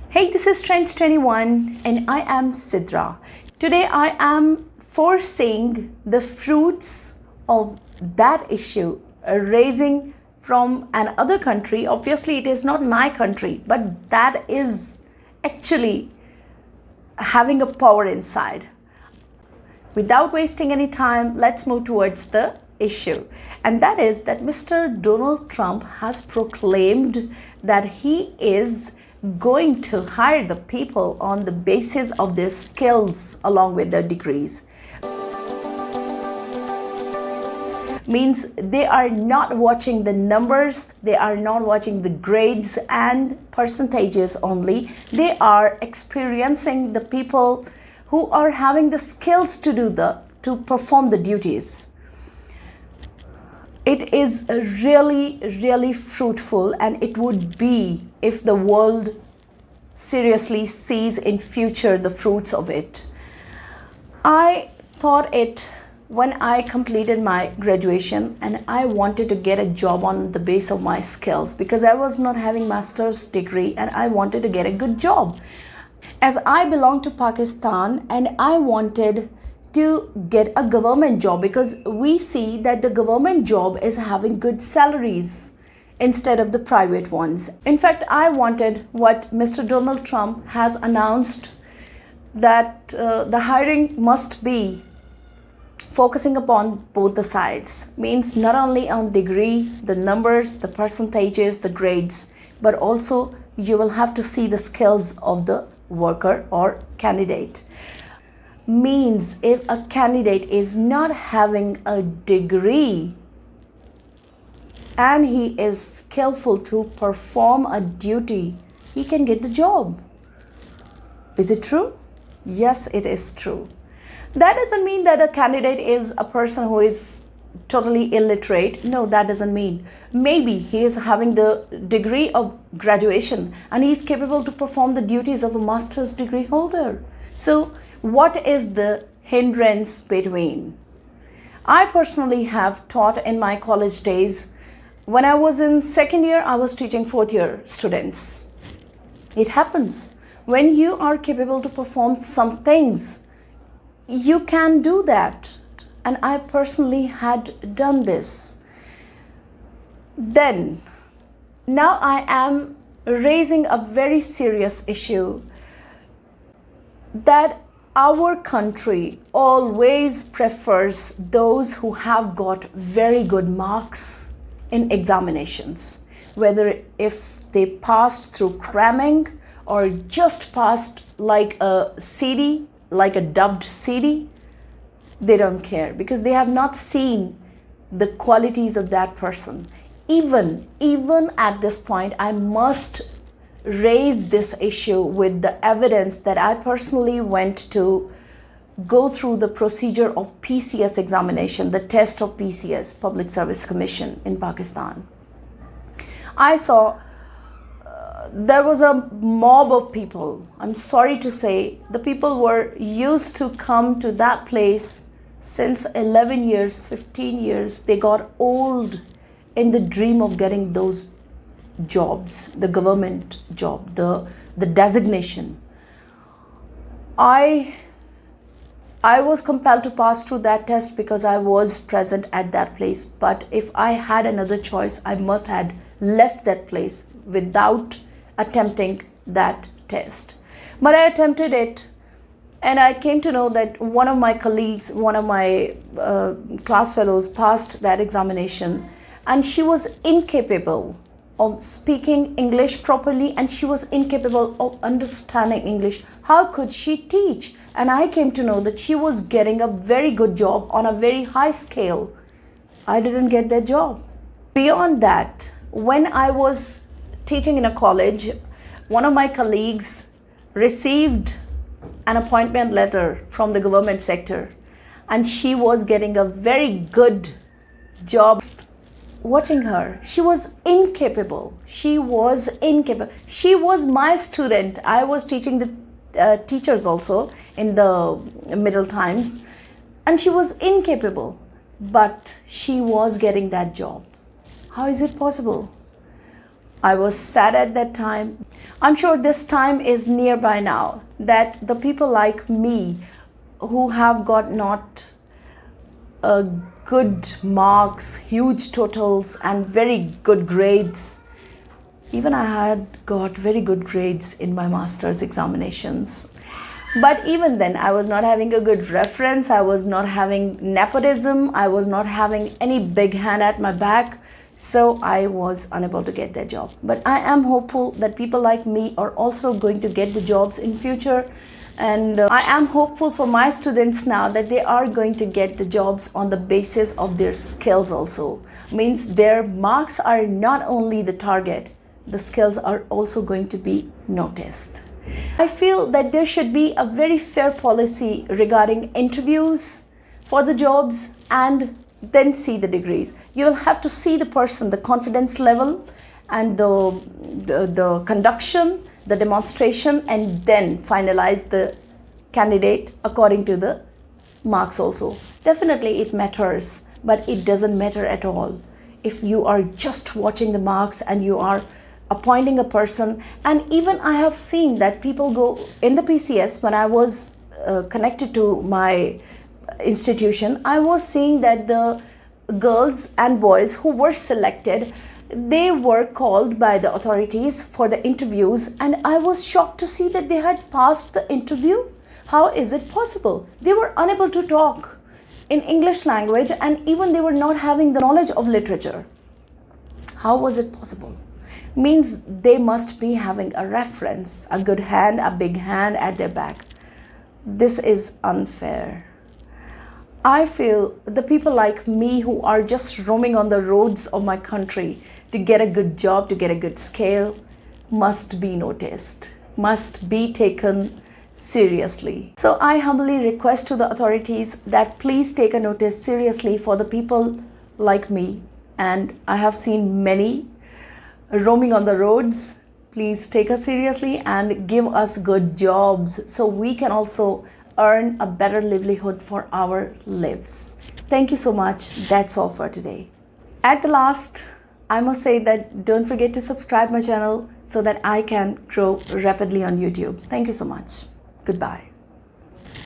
Hey, this is Trends21 and I am Sidra. Today I am foreseeing the fruits of that issue raising from another country. Obviously, it is not my country, but that is actually having a power inside. Without wasting any time, let's move towards the issue. And that is that Mr. Donald Trump has proclaimed that he is going to hire the people on the basis of their skills along with their degrees. Means they are not watching the numbers, they are not watching the grades and percentages only. They are experiencing the people who are having the skills to perform the duties. It is really fruitful, and it would be if the world seriously sees in future the fruits of it. I thought it when I completed my graduation, and I wanted to get a job on the base of my skills because I was not having master's degree and I wanted to get a good job. As I belong to Pakistan, and I wanted to get a government job because we see that the government job is having good salaries instead of the private ones. In fact, I wanted what Mr. Donald Trump has announced, that the hiring must be focusing upon both the sides. Means not only on degree, the numbers, the percentages, the grades, but also you will have to see the skills of the worker or candidate. Means if a candidate is not having a degree and he is skillful to perform a duty, he can get the job. Is it true? Yes, it is true. That doesn't mean that a candidate is a person who is totally illiterate. No, that doesn't mean. Maybe he is having the degree of graduation and he is capable to perform the duties of a master's degree holder. So what is the hindrance between? I personally have taught in my college days. When I was in second year, I was teaching fourth year students. It happens. When you are capable to perform some things, you can do that. And I personally had done this. Then, now I am raising a very serious issue that our country always prefers those who have got very good marks in examinations, whether if they passed through cramming or just passed like a CD, like a dubbed CD, they don't care because they have not seen the qualities of that person. Even at this point, I must raise this issue with the evidence that I personally went to go through the procedure of PCS examination, the test of PCS, Public Service Commission in Pakistan. I saw there was a mob of people. I'm sorry to say, the people were used to come to that place since 11 years, 15 years. They got old in the dream of getting those jobs, the government job, the designation. I was compelled to pass through that test because I was present at that place. But if I had another choice, I must have left that place without attempting that test. But I attempted it, and I came to know that one of my colleagues, one of my class fellows passed that examination, and she was incapable of speaking English properly, and she was incapable of understanding English. How could she teach? And I came to know that she was getting a very good job on a very high scale. I didn't get that job. Beyond that, when I was teaching in a college, one of my colleagues received an appointment letter from the government sector, and she was getting a very good job. Watching her, she was incapable. She was my student. I was teaching the teachers also in the middle times, and she was incapable, but she was getting that job. How is it possible? I was sad at that time. I'm sure this time is nearby now, that the people like me who have got not good marks, huge totals, and very good grades. Even I had got very good grades in my master's examinations. But even then, I was not having a good reference, I was not having nepotism, I was not having any big hand at my back. So I was unable to get that job. But I am hopeful that people like me are also going to get the jobs in future. And I am hopeful for my students now that they are going to get the jobs on the basis of their skills also. Means their marks are not only the target, the skills are also going to be noticed. I feel that there should be a very fair policy regarding interviews for the jobs and then see the degrees. You will have to see the person, the confidence level and the conduction, the demonstration, and then finalize the candidate according to the marks also. Definitely it matters, but it doesn't matter at all if you are just watching the marks and you are appointing a person. And even I have seen that people go in the PCS. When I was connected to my institution, I was seeing that the girls and boys who were selected, they were called by the authorities for the interviews, and I was shocked to see that they had passed the interview. How is it possible? They were unable to talk in English language, and even they were not having the knowledge of literature. How was it possible? Means they must be having a reference, a good hand, a big hand at their back. This is unfair. I feel the people like me who are just roaming on the roads of my country to get a good job, to get a good scale, must be noticed, must be taken seriously. So I humbly request to the authorities that please take a notice seriously for the people like me. And I have seen many roaming on the roads. Please take us seriously and give us good jobs so we can also earn a better livelihood for our lives. Thank you so much. That's all for today. At the last, I must say that don't forget to subscribe my channel so that I can grow rapidly on YouTube. Thank you so much. Goodbye.